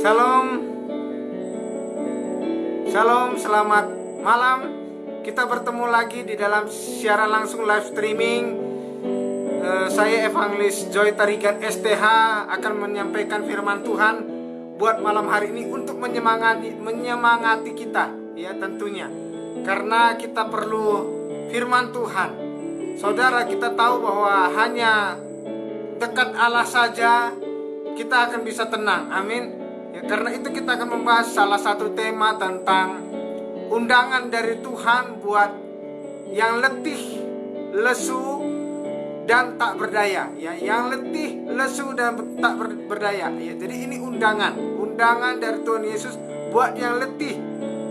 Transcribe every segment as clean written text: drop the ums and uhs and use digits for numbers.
Shalom, shalom, selamat malam. Kita bertemu lagi di dalam siaran langsung live streaming. Saya Evangelis Joy Tarigan STH akan menyampaikan firman Tuhan buat malam hari ini untuk menyemangati kita, ya tentunya. Karena kita perlu firman Tuhan. Saudara, kita tahu bahwa hanya dekat Allah saja kita akan bisa tenang. Amin. Ya, karena itu kita akan membahas salah satu tema tentang undangan dari Tuhan buat yang letih, lesu, dan tak berdaya. Ya, yang letih, lesu, dan tak berdaya. Ya, jadi ini undangan dari Tuhan Yesus buat yang letih,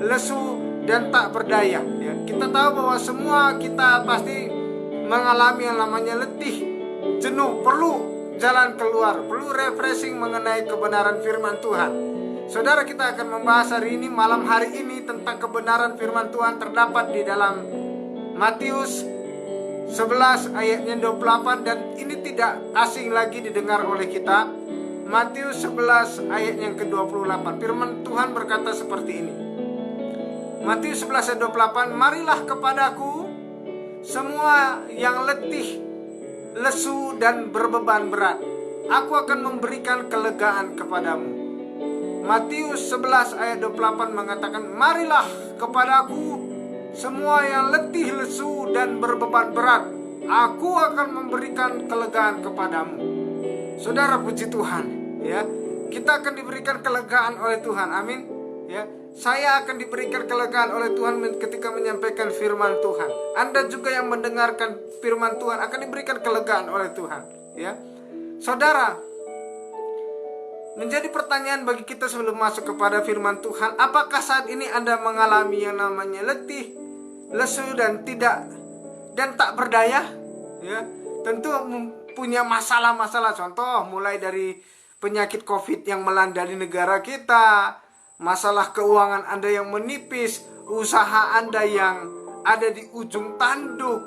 lesu, dan tak berdaya. Ya, kita tahu bahwa semua kita pasti mengalami yang namanya letih, jenuh, perlu jalan keluar, perlu refreshing mengenai kebenaran firman Tuhan. Saudara, kita akan membahas hari ini, malam hari ini, tentang kebenaran firman Tuhan terdapat di dalam Matius 11 ayatnya 28, dan ini tidak asing lagi didengar oleh kita. Matius 11 ayat yang ke-28, firman Tuhan berkata seperti ini. Matius 11 ayat 28, marilah kepadaku semua yang letih, lesu, dan berbeban berat, aku akan memberikan kelegaan kepadamu. Matius 11 ayat 28 mengatakan, marilah kepadaku semua yang letih, lesu, dan berbeban berat, aku akan memberikan kelegaan kepadamu. Saudara, puji Tuhan, ya. Kita akan diberikan kelegaan oleh Tuhan. Amin. Ya. Saya akan diberikan kelegaan oleh Tuhan ketika menyampaikan firman Tuhan. Anda juga yang mendengarkan firman Tuhan akan diberikan kelegaan oleh Tuhan. Ya, saudara, menjadi pertanyaan bagi kita sebelum masuk kepada firman Tuhan, apakah saat ini Anda mengalami yang namanya letih, lesu, dan tak berdaya? Ya, tentu punya masalah-masalah. Contoh, mulai dari penyakit COVID yang melanda di negara kita, masalah keuangan Anda yang menipis, usaha Anda yang ada di ujung tanduk,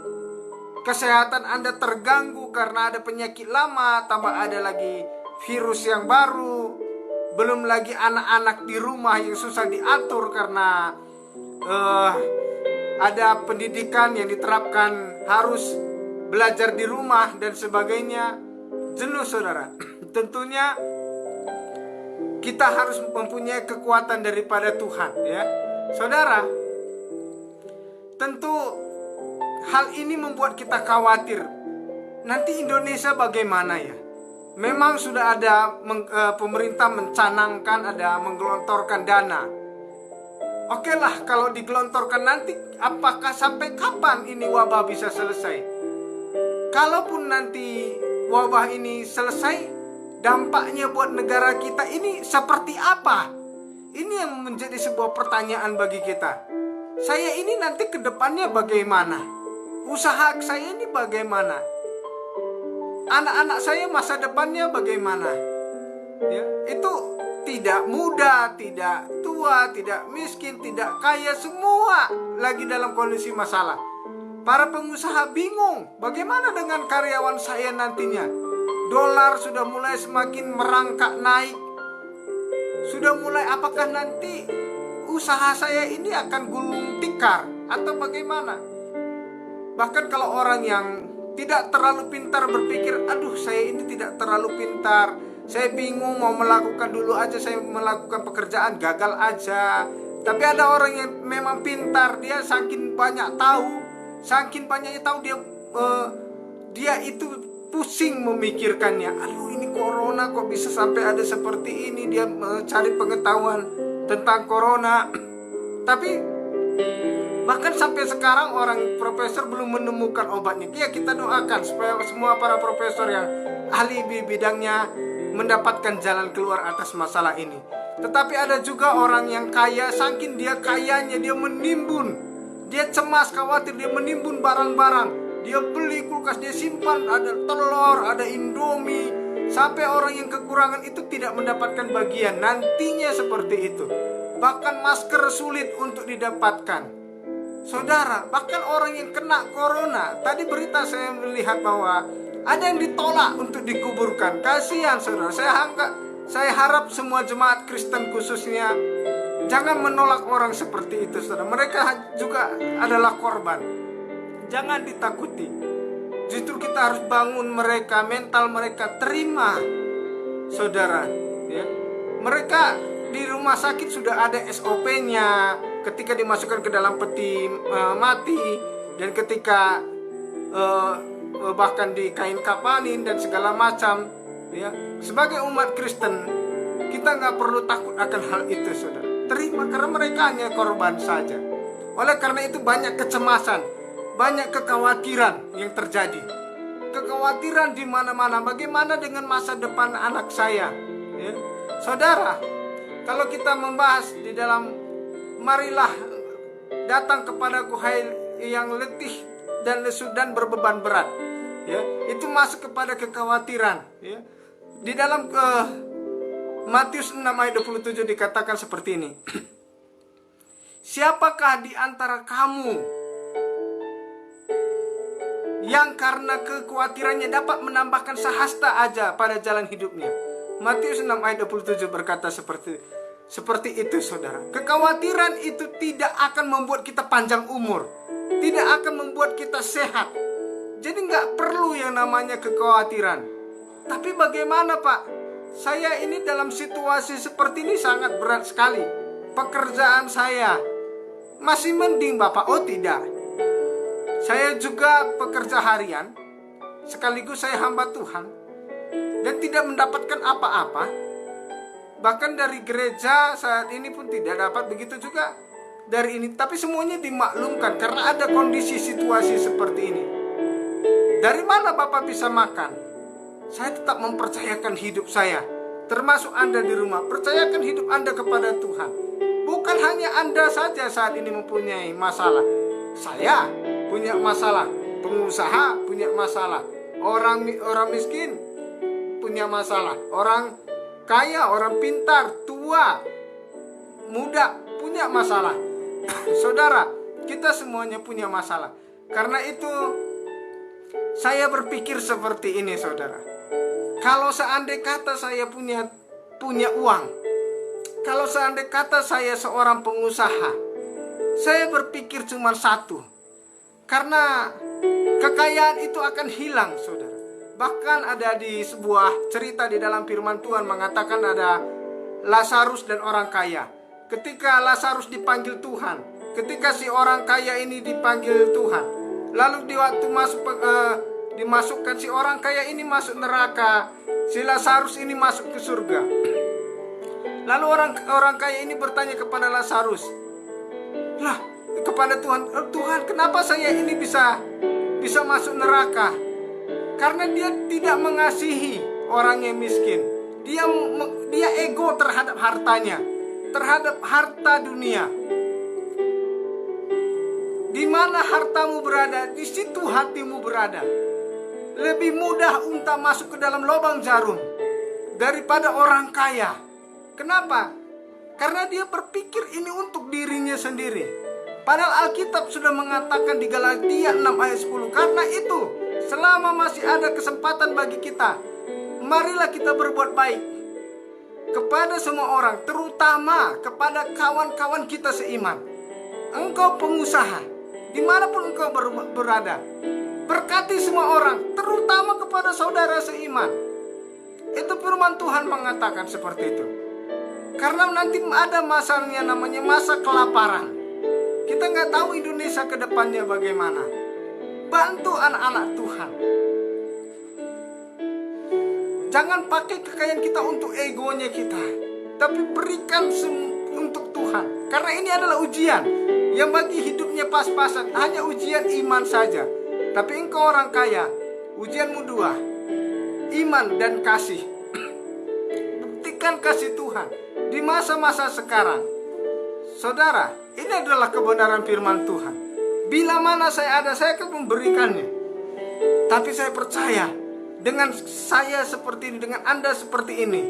kesehatan Anda terganggu karena ada penyakit lama, tambah ada lagi virus yang baru, belum lagi anak-anak di rumah yang susah diatur karena ada pendidikan yang diterapkan harus belajar di rumah dan sebagainya. Jenuh, saudara. Tentunya kita harus mempunyai kekuatan daripada Tuhan, ya. Saudara, tentu hal ini membuat kita khawatir. Nanti Indonesia bagaimana, ya? Memang sudah ada pemerintah mencanangkan, ada menggelontorkan dana. Oke lah, kalau digelontorkan nanti, apakah sampai kapan ini wabah bisa selesai? Kalaupun nanti wabah ini selesai, dampaknya buat negara kita ini seperti apa? Ini yang menjadi sebuah pertanyaan bagi kita. Saya ini nanti ke depannya bagaimana? Usaha saya ini bagaimana? Anak-anak saya masa depannya bagaimana? Ya, itu tidak muda, tidak tua, tidak miskin, tidak kaya, semua lagi dalam kondisi masalah. Para pengusaha bingung, bagaimana dengan karyawan saya nantinya? Dolar sudah mulai semakin merangkak naik. Sudah mulai, apakah nanti usaha saya ini akan gulung tikar atau bagaimana? Bahkan kalau orang yang tidak terlalu pintar berpikir, aduh saya ini tidak terlalu pintar, saya bingung mau melakukan, dulu aja saya melakukan pekerjaan gagal aja. Tapi ada orang yang memang pintar, dia saking banyak tahu, saking banyaknya tahu, dia itu pusing memikirkannya. Aduh, ini corona kok bisa sampai ada seperti ini. Dia mencari pengetahuan tentang corona. Tapi bahkan sampai sekarang orang profesor belum menemukan obatnya. Ya, kita doakan supaya semua para profesor yang ahli bidangnya mendapatkan jalan keluar atas masalah ini. Tetapi ada juga orang yang kaya, saking dia kayanya dia menimbun. Dia cemas, khawatir, dia menimbun barang-barang. Dia beli kulkas, dia simpan, ada telur, ada Indomie. Sampai orang yang kekurangan itu tidak mendapatkan bagian. Nantinya seperti itu. Bahkan masker sulit untuk didapatkan. Saudara, bahkan orang yang kena corona, tadi berita saya melihat bahwa ada yang ditolak untuk dikuburkan. Kasihan, saudara. Saya Saya harap semua jemaat Kristen khususnya jangan menolak orang seperti itu, saudara. Mereka juga adalah korban. Jangan ditakuti. Justru kita harus bangun mereka, mental mereka, terima, saudara. Ya. Mereka di rumah sakit sudah ada SOP-nya. Ketika dimasukkan ke dalam peti mati, dan ketika bahkan di kain kapanin dan segala macam. Ya. Sebagai umat Kristen, kita nggak perlu takut akan hal itu, saudara. Terima, karena mereka hanya korban saja. Oleh karena itu banyak kecemasan, banyak kekhawatiran yang terjadi. Kekhawatiran di mana-mana. Bagaimana dengan masa depan anak saya? Ya. Saudara, kalau kita membahas di dalam marilah datang kepadaku hai yang letih dan lesu dan berbeban berat. Ya, itu masuk kepada kekhawatiran. Ya. Di dalam Matius 6 ayat 27 dikatakan seperti ini. Siapakah di antara kamu yang karena kekhawatirannya dapat menambahkan sehasta aja pada jalan hidupnya? Matius 6 ayat 27 berkata seperti itu, saudara. Kekhawatiran itu tidak akan membuat kita panjang umur, tidak akan membuat kita sehat. Jadi nggak perlu yang namanya kekhawatiran. Tapi bagaimana, Pak? Saya ini dalam situasi seperti ini sangat berat sekali. Pekerjaan saya masih mending, Bapak. Oh tidak, saya juga pekerja harian, sekaligus saya hamba Tuhan, dan tidak mendapatkan apa-apa. Bahkan dari gereja saat ini pun tidak dapat, begitu juga dari ini. Tapi semuanya dimaklumkan karena ada kondisi situasi seperti ini. Dari mana Bapak bisa makan? Saya tetap mempercayakan hidup saya, termasuk Anda di rumah. Percayakan hidup Anda kepada Tuhan. Bukan hanya Anda saja saat ini mempunyai masalah. Saya punya masalah, pengusaha punya masalah, orang miskin punya masalah, orang kaya, orang pintar, tua, muda punya masalah. Saudara, kita semuanya punya masalah. Karena itu saya berpikir seperti ini, saudara. Kalau seandainya kata saya punya uang, kalau seandainya kata saya seorang pengusaha, saya berpikir cuma satu. Karena kekayaan itu akan hilang, saudara. Bahkan ada di sebuah cerita di dalam firman Tuhan mengatakan ada Lazarus dan orang kaya. Ketika Lazarus dipanggil Tuhan, ketika si orang kaya ini dipanggil Tuhan, lalu di waktu dimasukkan si orang kaya ini masuk neraka, si Lazarus ini masuk ke surga. Lalu orang kaya ini bertanya kepada Lazarus, lah, kepada Tuhan, Tuhan, kenapa saya ini bisa masuk neraka? Karena dia tidak mengasihi orang yang miskin. Dia ego terhadap hartanya, terhadap harta dunia. Di mana hartamu berada, di situ hatimu berada. Lebih mudah unta masuk ke dalam lubang jarum daripada orang kaya. Kenapa? Karena dia berpikir ini untuk dirinya sendiri. Padahal Alkitab sudah mengatakan di Galatia 6 ayat 10, karena itu selama masih ada kesempatan bagi kita, marilah kita berbuat baik kepada semua orang, terutama kepada kawan-kawan kita seiman. Engkau pengusaha, dimanapun engkau berada, berkati semua orang, terutama kepada saudara seiman. Itu firman Tuhan mengatakan seperti itu. Karena nanti ada masanya namanya masa kelaparan. Kita nggak tahu Indonesia ke depannya bagaimana. Bantu anak-anak Tuhan. Jangan pakai kekayaan kita untuk egonya kita, tapi berikan untuk Tuhan. Karena ini adalah ujian yang bagi hidupnya pas-pasan, hanya ujian iman saja. Tapi engkau orang kaya, ujianmu dua, iman dan kasih. Buktikan kasih Tuhan di masa-masa sekarang. Saudara, ini adalah kebenaran firman Tuhan. Bila mana saya ada, saya akan memberikannya. Tapi saya percaya, dengan saya seperti ini, dengan Anda seperti ini,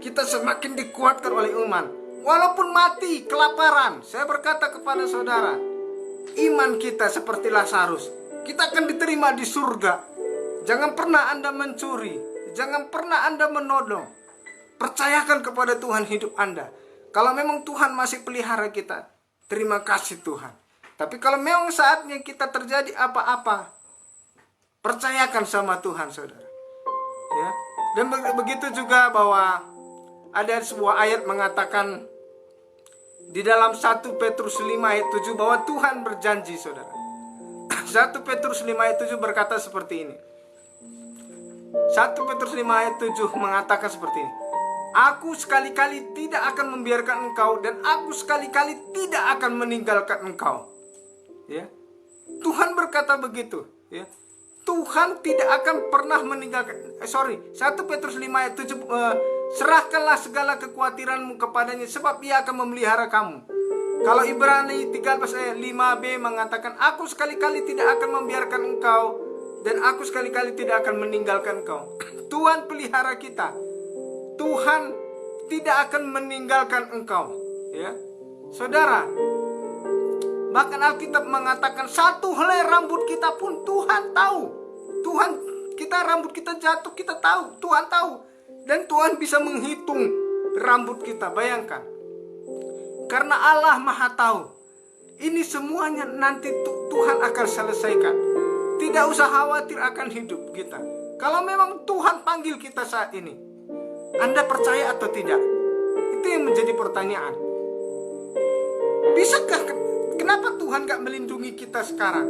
kita semakin dikuatkan oleh iman. Walaupun mati kelaparan, saya berkata kepada saudara, iman kita seperti Lazarus, kita akan diterima di surga. Jangan pernah Anda mencuri, jangan pernah Anda menodong. Percayakan kepada Tuhan hidup Anda. Kalau memang Tuhan masih pelihara kita, terima kasih Tuhan. Tapi kalau memang saatnya kita terjadi apa-apa, percayakan sama Tuhan, saudara. Ya. Dan begitu juga bahwa ada sebuah ayat mengatakan di dalam 1 Petrus 5 ayat 7 bahwa Tuhan berjanji, saudara. 1 Petrus 5 ayat 7 berkata seperti ini. 1 Petrus 5 ayat 7 mengatakan seperti ini. Aku sekali-kali tidak akan membiarkan engkau, dan aku sekali-kali tidak akan meninggalkan engkau. Ya. Tuhan berkata begitu, ya. Tuhan tidak akan pernah meninggalkan. 1 Petrus 5 ayat 7, serahkanlah segala kekhawatiranmu kepadanya, sebab Ia akan memelihara kamu. Kalau Ibrani 13 ayat 5b mengatakan, aku sekali-kali tidak akan membiarkan engkau, dan aku sekali-kali tidak akan meninggalkan engkau. Tuhan pelihara kita. Tuhan tidak akan meninggalkan engkau, ya. Saudara, bahkan Alkitab mengatakan satu helai rambut kita pun Tuhan tahu. Tuhan, rambut kita jatuh, kita tahu. Tuhan tahu. Dan Tuhan bisa menghitung rambut kita. Bayangkan. Karena Allah Maha tahu. Ini semuanya nanti Tuhan akan selesaikan. Tidak usah khawatir akan hidup kita. Kalau memang Tuhan panggil kita saat ini, Anda percaya atau tidak? Itu yang menjadi pertanyaan. Bisakah, kenapa Tuhan gak melindungi kita sekarang?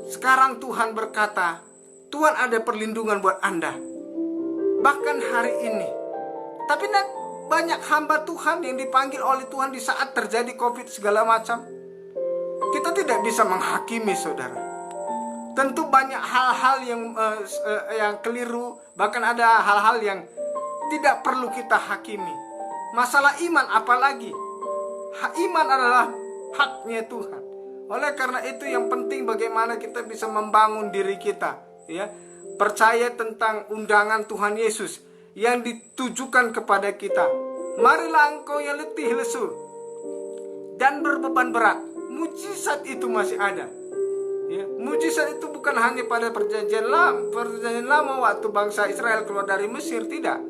Sekarang Tuhan berkata, Tuhan ada perlindungan buat Anda. Bahkan hari ini. Tapi banyak hamba Tuhan yang dipanggil oleh Tuhan di saat terjadi COVID segala macam. Kita tidak bisa menghakimi, saudara. Tentu banyak hal-hal yang keliru. Bahkan ada hal-hal yang tidak perlu kita hakimi. Masalah iman apalagi. Iman adalah haknya Tuhan. Oleh karena itu yang penting bagaimana kita bisa membangun diri kita, ya. Percaya tentang undangan Tuhan Yesus yang ditujukan kepada kita. Marilah engkau yang letih lesu dan berbeban berat. Mujizat itu masih ada. Ya, mujizat itu bukan hanya pada perjanjian lama waktu bangsa Israel keluar dari Mesir, tidak.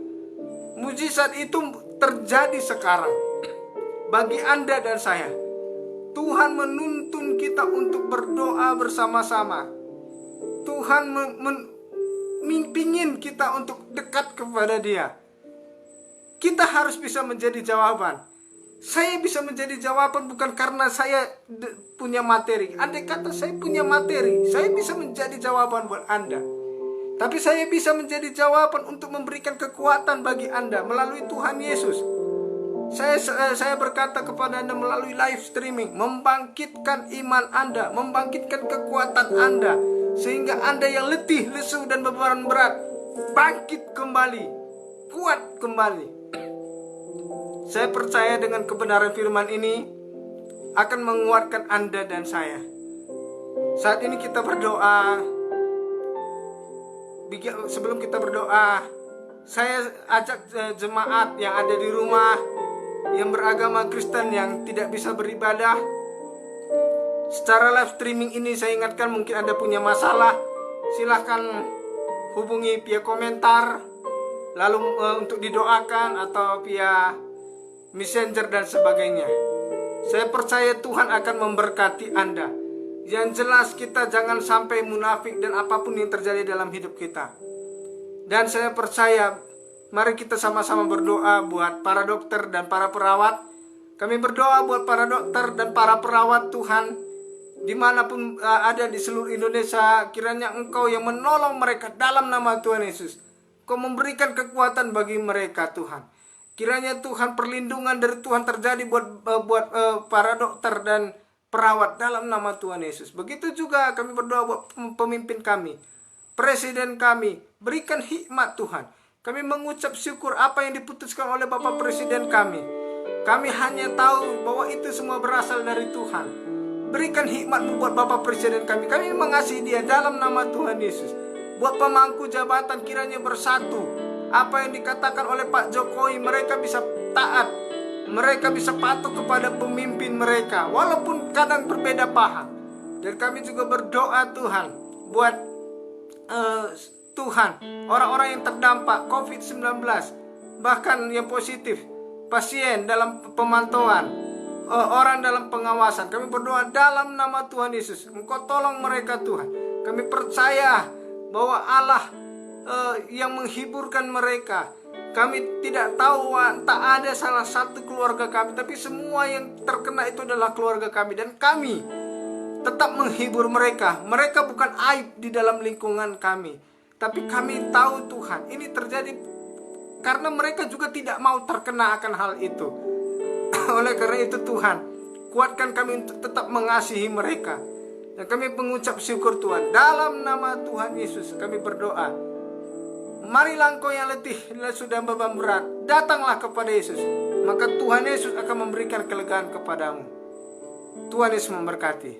Mujizat itu terjadi sekarang bagi Anda dan saya. Tuhan menuntun kita untuk berdoa bersama-sama. Tuhan pingin kita untuk dekat kepada Dia. Kita harus bisa menjadi jawaban. Saya bisa menjadi jawaban bukan karena saya punya materi. Andai kata saya punya materi, saya bisa menjadi jawaban buat Anda. Tapi saya bisa menjadi jawaban untuk memberikan kekuatan bagi Anda melalui Tuhan Yesus. Saya berkata kepada Anda melalui live streaming, membangkitkan iman Anda, membangkitkan kekuatan Anda, sehingga Anda yang letih, lesu, dan beban berat bangkit kembali, kuat kembali. Saya percaya dengan kebenaran firman ini akan menguatkan Anda dan saya. Saat ini kita berdoa. Sebelum kita berdoa, saya ajak jemaat yang ada di rumah, yang beragama Kristen, yang tidak bisa beribadah secara live streaming ini, saya ingatkan mungkin Anda punya masalah, silahkan hubungi via komentar, lalu untuk didoakan, atau via messenger dan sebagainya. Saya percaya Tuhan akan memberkati Anda. Yang jelas kita jangan sampai munafik dan apapun yang terjadi dalam hidup kita. Dan saya percaya, mari kita sama-sama berdoa buat para dokter dan para perawat. Kami berdoa buat para dokter dan para perawat Tuhan, dimanapun ada di seluruh Indonesia. Kiranya Engkau yang menolong mereka dalam nama Tuhan Yesus. Engkau memberikan kekuatan bagi mereka, Tuhan. Kiranya Tuhan, perlindungan dari Tuhan terjadi buat para dokter dan perawat dalam nama Tuhan Yesus. Begitu juga kami berdoa buat pemimpin kami, presiden kami. Berikan hikmat Tuhan. Kami mengucap syukur apa yang diputuskan oleh Bapak Presiden kami. Kami hanya tahu bahwa itu semua berasal dari Tuhan. Berikan hikmat buat Bapak Presiden kami. Kami mengasihi dia dalam nama Tuhan Yesus. Buat pemangku jabatan kiranya bersatu. Apa yang dikatakan oleh Pak Jokowi, mereka bisa taat. Mereka bisa patuh kepada pemimpin mereka, walaupun kadang berbeda paham. Dan kami juga berdoa Tuhan buat Tuhan, orang-orang yang terdampak COVID-19, bahkan yang positif, pasien dalam pemantauan, orang dalam pengawasan. Kami berdoa dalam nama Tuhan Yesus, Engkau tolong mereka Tuhan. Kami percaya bahwa Allah yang menghiburkan mereka. Kami tidak tahu, tak ada salah satu keluarga kami, tapi semua yang terkena itu adalah keluarga kami. Dan kami tetap menghibur mereka. Mereka bukan aib di dalam lingkungan kami, tapi kami tahu Tuhan, ini terjadi karena mereka juga tidak mau terkena akan hal itu. Oleh karena itu Tuhan, kuatkan kami untuk tetap mengasihi mereka. Dan kami mengucap syukur Tuhan. Dalam nama Tuhan Yesus kami berdoa. Marilah engkau yang letih dan sudah beban berat, datanglah kepada Yesus. Maka Tuhan Yesus akan memberikan kelegaan kepadamu. Tuhan Yesus memberkati.